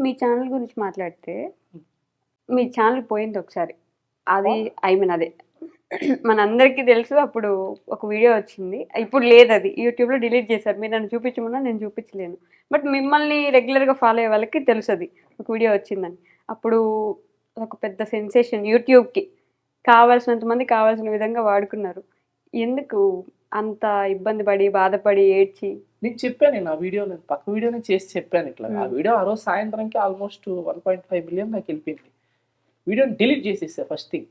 మీ channel గురించి మాట్లాడితే, మీ channel పోయింది ఒకసారి. అది ఐ మీన్ అదే మనందరికీ తెలుసు. అప్పుడు ఒక వీడియో వచ్చింది. ఇప్పుడు లేదది. యూట్యూబ్‌లో డిలీట్ చేశారు. మీరు నన్ను చూపించమన్నా నేను చూపించలేను. బట్ మిమ్మల్ని రెగ్యులర్‌గా ఫాలో అయ్యే వాళ్ళకి తెలుసది. ఒక వీడియో వచ్చిందని. అప్పుడు ఒక పెద్ద సెన్సేషన్ యూట్యూబ్‌కి. కావాల్సినంత మంది కావాల్సిన విధంగా వాడుకున్నారు. ఎందుకు అంత ఇబ్బంది పడి, బాధపడి, ఏడ్చి? నేను చెప్పాను ఆ వీడియో, నేను పక్క వీడియోనే చేసి చెప్పాను ఇట్లా. ఆ వీడియో ఆ రోజు సాయంత్రంకి ఆల్మోస్ట్ 1.5 మిలియన్ దాకా వెళ్ళిపోయింది. వీడియోని డిలీట్ చేసేసా ఫస్ట్ థింగ్.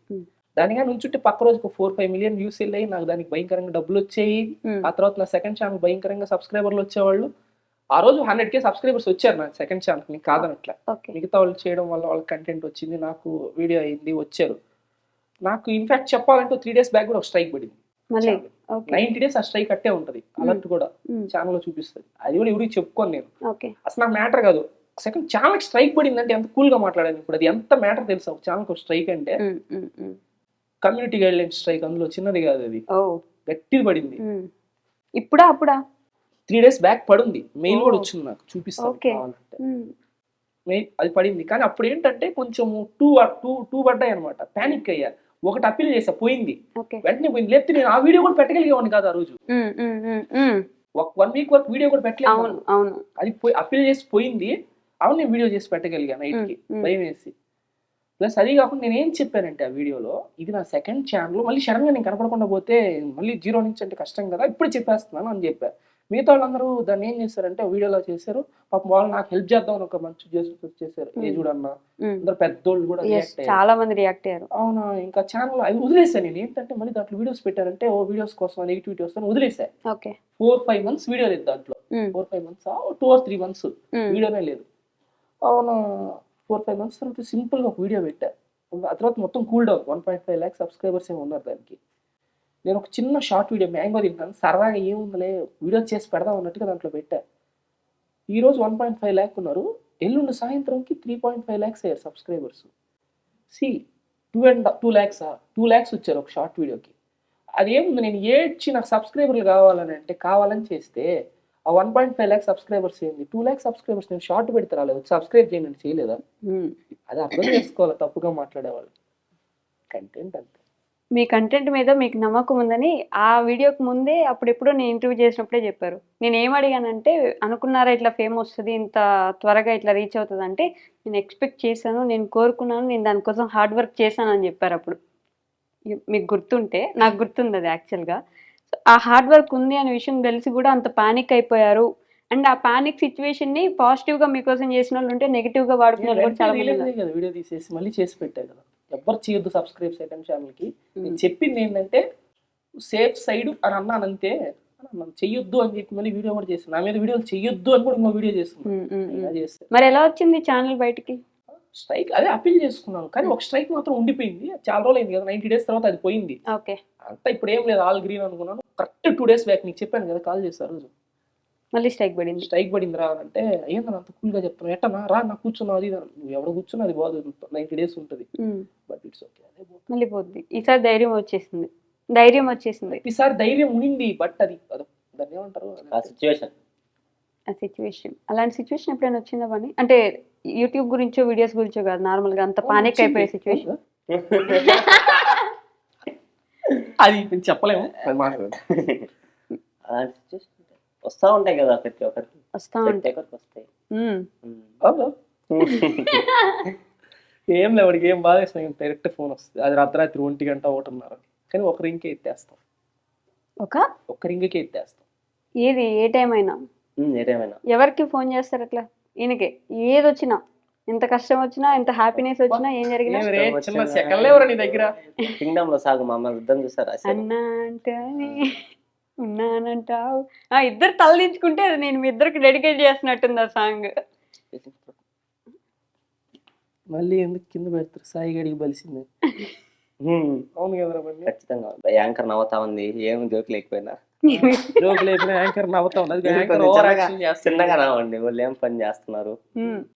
దానిగా నుంచుంటే పక్క రోజుకు 4-5 మిలియన్ వ్యూస్ వెళ్ళాయి. నాకు దానికి భయంకరంగా డబ్బులు వచ్చాయి. ఆ తర్వాత నా సెకండ్ ఛానల్ భయంకరంగా సబ్స్క్రైబర్లు వచ్చేవాళ్ళు. ఆ రోజు 100K సబ్స్క్రైబర్స్ వచ్చారు నా సెకండ్ ఛానల్. నీకు కాదనట్లా. మిగతా వాళ్ళు చేయడం వల్ల వాళ్ళ కంటెంట్ వచ్చింది, నాకు వీడియో అయింది, వచ్చారు. నాకు ఇన్ఫాక్ట్ చెప్పాలంటే 3 days బ్యాక్ కూడా ఒక స్ట్రైక్ పడింది. 90 days ఆ స్ట్రైక్ అట్టే ఉంటది. అలర్ట్ కూడా ఛానల్లో చూపిస్తుంది. అది కూడా ఎవరికి చెప్పుకోను నేను. అసలు నాకు మ్యాటర్ కాదు. సెకండ్ ఛానల్ స్ట్రైక్ పడిందంటే ఎంత కూల్ గా మాట్లాడాను. ఇప్పుడు అది ఎంత మ్యాటర్ తెలుసా ఒక ఛానల్ ఒక స్ట్రైక్ అంటే? Community guide line strike. అందులో చిన్నది కాదు, అది గట్టిది పడింది. ఇప్పుడా అప్పుడా 3 days బ్యాక్ పడింది. మెయిల్ కూడా వచ్చింది, నాకు చూపిస్తాను కావాలంటే. మెయిల్ అది పడింది. కానీ అప్పుడు ఏంటంటే కొంచెం టూ పడ్డాయి అనమాట. పానిక్ అయ్యా. ఒకటి అప్పీల్ చేసా, పోయింది, వెంటనే పోయింది. లేకపోతే నేను ఆ వీడియో కూడా పెట్టగలిగేవాడిని కాదు ఆ రోజు. 1 week వరకు వీడియో కూడా పెట్టలేదు. అది అప్పీల్ చేసి పోయింది. అవును, నేను వీడియో చేసి పెట్టగలిగా నైట్కి, భయం వేసి. ప్లస్ అది కాకుండా నేను ఏం చెప్పానంటే ఆ వీడియోలో, ఇది నా సెకండ్ ఛానల్, మళ్ళీ సడన్గా నేను కనపడకుండా పోతే మళ్ళీ 0 నుంచి అంటే కష్టం కదా, ఇప్పుడు చెప్పేస్తున్నాను అని చెప్పారు. మిగతా వాళ్ళందరూ దాన్ని ఏం చేశారంటే వీడియోలో చేశారు. పాపం వాళ్ళు నాకు హెల్ప్ చేద్దాం ఒక మంచి చేశారు. ఏ చూడన్నా అందరు పెద్దోళ్ళు కూడా చాలా మంది రియాక్ట్ అయ్యారు. అవునా, ఇంకా ఛానల్ అది వదిలేసాను నేను. ఏంటంటే మళ్ళీ దాంట్లో వీడియోస్ పెట్టారంటే వీడియోస్ కోసం నెగిటివిటీ వస్తాను వదిలేసా. 4-5 months వీడియో లేదు దాంట్లో. 4-5 months 2 or 3 months వీడియోనే లేదు. అవును, 4-5 months తర్వాత సింపుల్ గా ఒక వీడియో పెట్టా. ఆ తర్వాత మొత్తం కూల్ డౌన్. 1.5 lakhs సబ్స్క్రైబర్స్ ఏమి ఉన్నారు దానికి. నేను ఒక చిన్న షార్ట్ వీడియో మ్యాంగో తింటాను సరదాగా ఏముందలే వీడియో చేసి పెడదాం అన్నట్టుగా దాంట్లో పెట్టా. ఈరోజు 1.5 lakh ఉన్నారు. ఎల్లుండి సాయంత్రంకి 3.5 lakhs అయ్యారు సబ్స్క్రైబర్స్. 2 lakhs వచ్చారు ఒక షార్ట్ వీడియోకి. అదేముంది, నేను ఏడ్చి నాకు సబ్స్క్రైబర్లు కావాలని అంటే కావాలని చేస్తే ఆ 1.5 lakh సబ్స్క్రైబర్స్ ఏంది, 2 lakh సబ్స్క్రైబర్స్ నేను షార్ట్ పెడితే రాలేదు, సబ్స్క్రైబ్ చేయండి చేయలేదా? అది అర్థం చేసుకోవాలి తప్పుగా మాట్లాడేవాళ్ళు. కంటెంట్ అంతే. మీ కంటెంట్ మీద మీకు నమ్మకం ఉందని ఆ వీడియోకి ముందే అప్పుడెప్పుడో నేను ఇంటర్వ్యూ చేసినప్పుడే చెప్పారు. నేను ఏం అడిగానంటే, అనుకున్నారా ఇట్లా ఫేమ్ వస్తుంది, ఇంత త్వరగా ఇట్లా రీచ్ అవుతుంది అంటే, నేను ఎక్స్పెక్ట్ చేశాను, నేను కోరుకున్నాను, నేను దానికోసం హార్డ్ వర్క్ చేశాను అని చెప్పారు అప్పుడు. మీకు గుర్తుంటే, నాకు గుర్తుంది అది యాక్చువల్గా. ఆ హార్డ్ వర్క్ ఉంది అనే విషయం తెలిసి కూడా అంత పానిక్ అయిపోయారు. అండ్ ఆ పానిక్ సిచ్యువేషన్ ని పాజిటివ్ గా మీకోసం చేసిన వాళ్ళు ఉంటే, నెగిటివ్ గా వాడుకున్నారు కూడా చాలా మంది. వీడియో తీసేసి మళ్ళీ చేసి పెట్టారు కదా. ఎవ్వరు చేయొద్దు సబ్స్క్రైబ్ చేయడం ఛానల్కి. నేను చెప్పింది ఏంటంటే సేఫ్ సైడ్ అని అన్నాను అంతే. చెయ్యొద్దు అని చెప్పి మళ్ళీ వీడియో కూడా చేస్తాను. నా మీద వీడియోలు చెయ్యొద్దు అని కూడా ఇంకో వీడియో చేస్తాను. మరి ఎలా వచ్చింది ఛానల్ బయటికి? స్ట్రైక్ అదే అప్పీల్ చేసుకున్నాను, కానీ ఒక స్ట్రైక్ మాత్రం ఉండిపోయింది. చాలా రోజులు అయింది కదా, 90 days తర్వాత అది పోయింది. అంతా ఇప్పుడు ఏం లేదు, ఆల్ గ్రీన్ అనుకున్నాను. కరెక్ట్ 2 days బ్యాక్ నీకు చెప్పాను కదా, కాల్ చేశారు, మళ్ళీ స్ట్రైక్ పడింది రా అంటే, ఏందని అంత కూల్గా చెప్తాను, ఎట్టనా రా నాకు కూర్చున్నావు, అది నువ్వు ఎవడ కూర్చున్నా అది బాదు, 90 days ఉంటుంది. బట్ ఇట్స్ ఓకే, మళ్ళీ పోద్ది. ఈసారి ధైర్యం వచ్చేసింది. ఈసారి ధైర్యం ఉండింది, బట్ అది దాన్ని ఏమంటారు, ఆ సిచ్యువేషన్. అలాంటి సిచ్యువేషన్ ఎప్పుడైనా వచ్చిందా పని? అంటే యూట్యూబ్ గురించో వీడియోస్ గురించో కాదు, నార్మల్ గా అంత పానిక్ అయిపోయే సిచ్యువేషన్. అది చెప్పలేము. వస్తా ఉంటాయి కదా, ప్రతి ఒక్కరికి వస్తాయి. ఏం లేవాడికి ఏం బాగా ఇస్తాం, డైరెక్ట్ ఫోన్ వస్తుంది. అది రాత్రి 1 గంట 1:30, కానీ ఒక రింగ్కే ఎత్తేస్తాం. ఒక రింగ్కే ఎత్తేస్తాం. ఏది ఏ టైం అయినా ఎవరికి ఫోన్ చేస్తారు అట్లా? ఈయనకే ఏది వచ్చినా, ఎంత కష్టం వచ్చినా, ఎంత హ్యాపీనెస్ వచ్చినా, ఏం జరిగినా కింగ్డమ్ లో సాగు మమ్మల్ని యుద్ధం చూసారు అన్నా అంటే ఉన్నానంటావు. ఇద్దరు తలదించుకుంటే అది నేను మీ ఇద్దరికి డెడికేట్ చేస్తున్నట్టుంది ఆ సాంగ్. మళ్ళీ ఎందుకు కింద పెడతారు, సాయి గడికి బలిసింది. అవును కదా, ఖచ్చితంగా యాంకర్ నవ్వుతా ఉంది, ఏం జోక్ లేకపోయినా యాంకర్ నవ్వుతా ఉంది. చిన్నగా నవ్వండి, వాళ్ళు ఏం పని చేస్తున్నారు.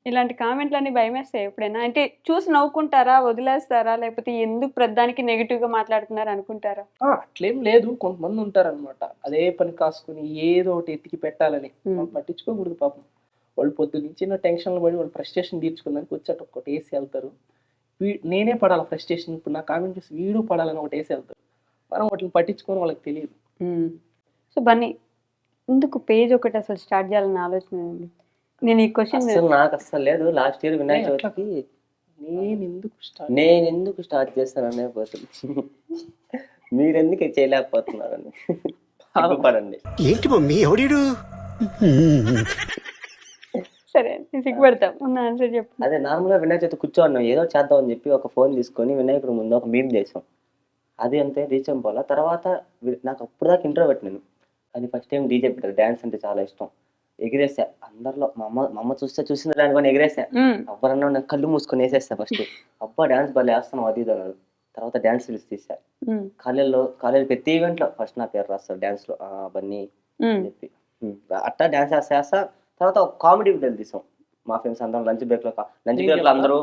ఇలాంటి కామెంట్లన్నీ భయమేస్తాయి ఎప్పుడైనా? అంటే చూసి నవ్వుకుంటారా, వదిలేస్తారా, లేకపోతే ఎందుకు ప్రతిదానికి నెగిటివ్ గా మాట్లాడుతున్నారు అనుకుంటారా? అట్లేం లేదు, కొంతమంది ఉంటారనమాట అదే పని కాసుకుని ఏదో ఒకటి ఎత్తికి పెట్టాలని. పట్టించుకోకూడదు పాపం. వాళ్ళు పొద్దు నుంచి నా టెన్షన్లు పడి వాళ్ళు ఫ్రస్ట్రేషన్ తీర్చుకుందానికి వచ్చాట ఒకటి వేసి వెళ్తారు. నేనే పడాలి ఫ్రస్ట్రేషన్, ఇప్పుడు నా కామెంట్ చూసి వీడు పడాలని ఒకటి వేసి వెళ్తారు. మనం వాటిని పట్టించుకొని వాళ్ళకి తెలియదు. సో బన్నీ ఎందుకు పేజ్ ఒకటి అసలు స్టార్ట్ చేయాలని ఆలోచన ఉంది? నేను ఈ క్వశ్చన్ అసలు నాకు అసలు లేదు. లాస్ట్ ఇయర్ వినాయక చవితికి నేను ఎందుకు స్టార్ట్ చేస్తాననే పోతుంది, మీరెందుకు చేయలేకపోతున్నారని పడండి. ఏంటి మమ్మీ ఎవడీడు? సరే నేను సిగ్గుపడతా, ఉన్న ఆన్సర్ చెప్పు. అదే నార్మల్గా వినాయక చవితి కూర్చోన్నాం, ఏదో చేద్దాం అని చెప్పి ఒక ఫోన్ తీసుకొని వినాయకుడు ముందు ఒక మీమ్ చేసాం. అది అంతే రీచ్ అయిపోవాలా. తర్వాత నాకు అప్పుడు దాకా ఇంట్రో పెట్టినాను, అది ఫస్ట్ టైం డీజే పెట్టారు. డ్యాన్స్ అంటే చాలా ఇష్టం. ఎగిరేసా అందరిలో. మా అమ్మ చూసింది దాని కానీ ఎగిరేసా. ఎవరన్నా నాకు కళ్ళు మూసుకొని వేసేస్తా ఫస్ట్. అబ్బా డ్యాన్స్ భలే వేస్తాను అది ఇది అన్నాడు. తర్వాత డ్యాన్స్ రీల్స్ తీసా. కాలేజ్ ప్రతి ఈవెంట్ లో ఫస్ట్ నా పేరు రాస్తారు డ్యాన్స్ లో బన్నీ అని చెప్పి. అట్టా డ్యాన్స్ వేస్తా. తర్వాత ఒక కామెడీ వీడియోలు తీసాం మా ఫ్రెండ్స్ అందరం. లంచ్ బ్రేక్ లో అందరూ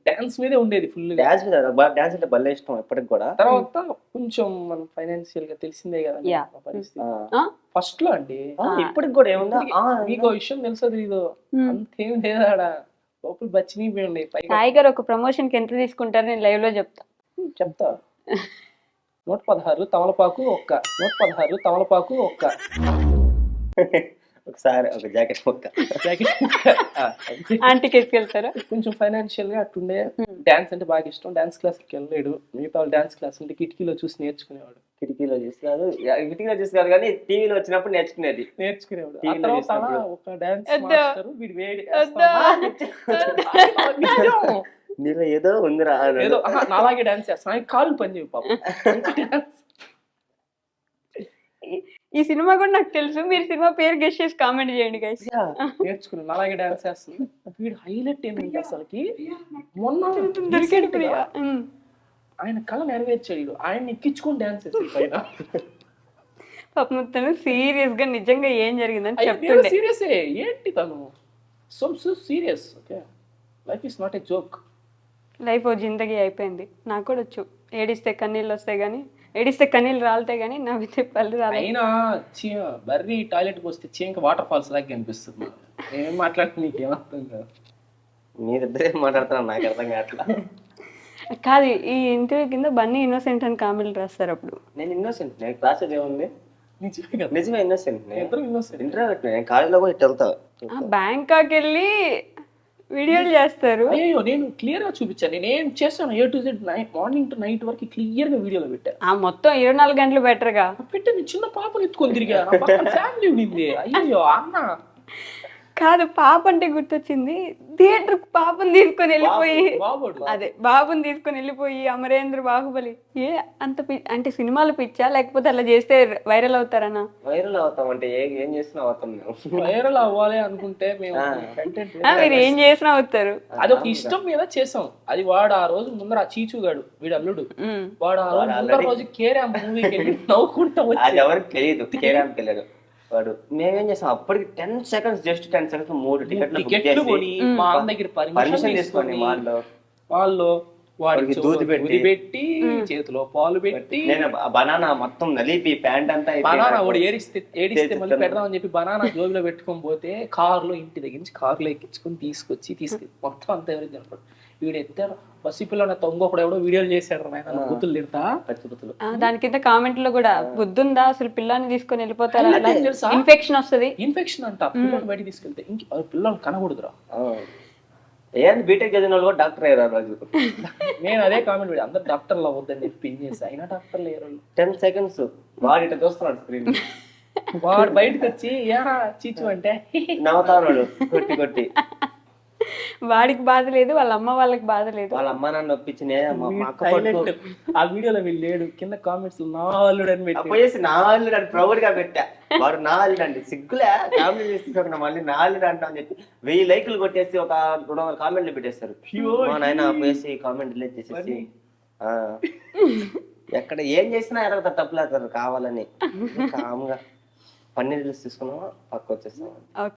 డాన్స్ మీదే ఉండేది ఫుల్. డాన్స్ అంటే భలే ఇష్టం ఇప్పటికి కూడా. తర్వాత కొంచెం మనం ఫైనాన్షియల్ గా తెలిసిందే కదా పరిస్థితి. ఫస్ట్ లో అండి ఇప్పటికి కూడా ఏముందా మీకు విషయం తెలుసది ఇదో అంతేం లేదా లోపల బచ్చిని ఉన్నాయి. సాయి గారు ఒక ప్రమోషన్ కి ఎంత తీసుకుంటారు నేను లైవ్ లో చెప్తా 116 తమలపాకు ఒక్క 116 తమలపాకు ఒక్క ఒకసారి ఒక జాకెట్ మొక్క ఆంటీకి ఎత్తుకెళ్తారా? కొంచెం ఫైనాన్షియల్ గా అట్టుండే. డాన్స్ అంటే బాగా ఇష్టం. డాన్స్ క్లాస్ కి వెళ్ళలేడు. మిగతా డాన్స్ క్లాస్ అంటే కిటికీలో చూసి నేర్చుకునేవాడు. కిటికీలో చూసి కాదు కానీ టీవీలో వచ్చినప్పుడు నేర్చుకునేవాడు. ఆ తర్వాత ఒక డాన్స్ మాస్టర్ వీడు వేడి నీలో ఏదో ఉందిరా, ఏదో నాలాగే డాన్స్ చేస్తాను, కాళ్ళు పని చేయవు పాపం. ఈ సినిమా కూడా నాకు తెలుసు, మీరు సినిమా పేరు గెస్ చేసి కామెంట్ చేయండి గైస్. నేర్చుకున్నాను, అలాగే డాన్స్ చేస్తుంది. వీడు హైలైట్ ఏంటంటే అసలుకి మొన్న ఆయన కళ నెరవేర్చాడు. ఆయన ఎక్కించుకొని డాన్స్ చేస్తాడు పైన. పాపం తను సీరియస్ గా నిజంగా ఏం జరిగిందని చెప్తుండే. సీరియస్ ఏంటి తను so serious. Okay, life is not a joke. Life ఓ జిందగీ అయిపోయింది. నాకు కూడా వచ్చు, ఏడిస్తే కన్నీళ్ళు వస్తాయి కానీ ఏడిస్తే కన్నీళ్ళు రాలుతాయి కానీ నవ్వితే పళ్ళు రాలి. అయినా బర్రీ టాయిలెట్కి వస్తే చీంక వాటర్ ఫాల్స్ లాగా కనిపిస్తుంది. ఏమేమి మాట్లాడితే నీకేమర్థం కాదు. మీరిద్దరే మాట్లాడుతున్నారు, నాకు అర్థం కావట్లా. కాదు, ఈ ఇంటర్వ్యూ కింద బన్నీ ఇన్నోసెంట్ అని కామెంట్లు రాస్తారు. అప్పుడు నేను ఇన్నోసెంట్, నేను క్లాస్ ఏముంది నిజమే ఇన్నోసెంట్. ఇంటర్వ్యూ పెట్టిన నేను కాలేజ్లో కూడా ఇటు వెళ్తా. బ్యాంకాక్ వెళ్ళి వీడియోలు చేస్తారు. అయ్యో నేను క్లియర్ గా చూపించాను. నేను ఏం చేస్తాను A to Z morning to night వరకు క్లియర్ గా వీడియోలో పెట్టాను. మొత్తం 24 గంటలు బెటర్ గా పెట్టాను. చిన్న పాపని ఎత్తుకొని తిరిగా, ఫ్యామిలీ ఉండింది. అయ్యో అన్న కాదు, పాప అంటే గుర్తొచ్చింది. థియేటర్ పాపని తీసుకొని వెళ్ళిపోయి, అదే బాబుని తీసుకొని వెళ్ళిపోయి అమరేంద్ర బాహుబలి అంత అంటే సినిమాలు పిచ్చా లేకపోతే అలా చేస్తే వైరల్ అవుతారనా? వైరల్ అవుతాం అంటే ఏం చేసినా అవుతాం. వైరల్ అవ్వాలి అనుకుంటే మేము మీరు ఏం చేసినా అవుతారు. అది ఒక ఇష్టం మీద చేసాం. అది వాడు ఆ రోజు ముందర ఆ చీచుగాడు వీడు అల్లుడు, వాడు ఆ రోజు ముందర రోజు కేరామ్ మూవీకి వెళ్ళి నవ్వుకుంటా వచ్చి, అది ఎవరికి తెలియదు కేరామ్కి వెళ్ళాడు వాడు. మేమేం చేసాం అప్పటికి 10 seconds, జస్ట్ 10 seconds 3 టికెట్లు కొని మా అన్న దగ్గర పర్మిషన్ తీసుకొని వాళ్ళు వాడికి దూది పెట్టి చేతిలో పాలు పెట్టి నేను బనానా మొత్తం నలిపి ప్యాంట్ అంతా బనానా వాడు ఏడిస్తే మళ్ళీ పెడదామని చెప్పి బనానా జోబులో పెట్టుకొని పోతే కారులో ఇంటి దగ్గర నుంచి కారులో ఎక్కించుకొని తీసుకొచ్చి మొత్తం అంతా ఎవరికి కనపడు. వీడు ఎత్తారు బస్సు పిల్లలు తొంగొకడు ఎవడో వీడియోలు చేశాడు ఆయన బుద్ధులు తిడతా. దాని కింద కామెంట్ లో కూడా బుద్ధుందా అసలు పిల్లని తీసుకొని వెళ్ళిపోతారా, ఇన్ఫెక్షన్ వస్తుంది. ఇన్ఫెక్షన్ అంట పిల్లలు బయటికి తీసుకెళ్తే ఇంక పిల్లలు కనకూడదురా. ఏంది బీటెక్ చదివిన వాళ్ళు కూడా డాక్టర్ అయ్యారు రోజు. నేను అదే కామెంట్ పెట్టి అందరు డాక్టర్లు అవ్వద్దని చెప్పి పిన్ చేసి అయినా డాక్టర్లు అయ్యారు. 10 seconds వాడు ఇట్లా చూస్తున్నాడు స్క్రీన్. వాడు బయటకు వచ్చి ఏరా చీచు అంటే నవ్వుతాడు కొట్టి కొట్టి. వాడికి బాధ లేదు, వాళ్ళ అమ్మ వాళ్ళకి బాధ లేదు. వాళ్ళ అమ్మ నాన్న ఒప్పించిన ఆ వీడియోలో వీళ్ళు లేడు. కింద కామెంట్స్ నా అల్లుడు అని పెట్టి నా అల్లుడు అని ప్రౌడ్ గా పెట్టా. వాడు నా అల్లుడు అండి సిగ్గులే కామెంట్ చేసి మళ్ళీ నా అల్లుడు అంటా అని చెప్పి 1000 లైకులు కొట్టేసి ఒక 200 కామెంట్లు పెట్టేస్తారు. మా నాయన పోయేసి కామెంట్ డిలీట్ చేసేసి ఎక్కడ ఏం చేసినా ఎరగతారు, తప్పులేస్తారు కావాలని. కామ్గా పన్నీర్ తీసుకున్నామా పక్క వచ్చేస్తాం.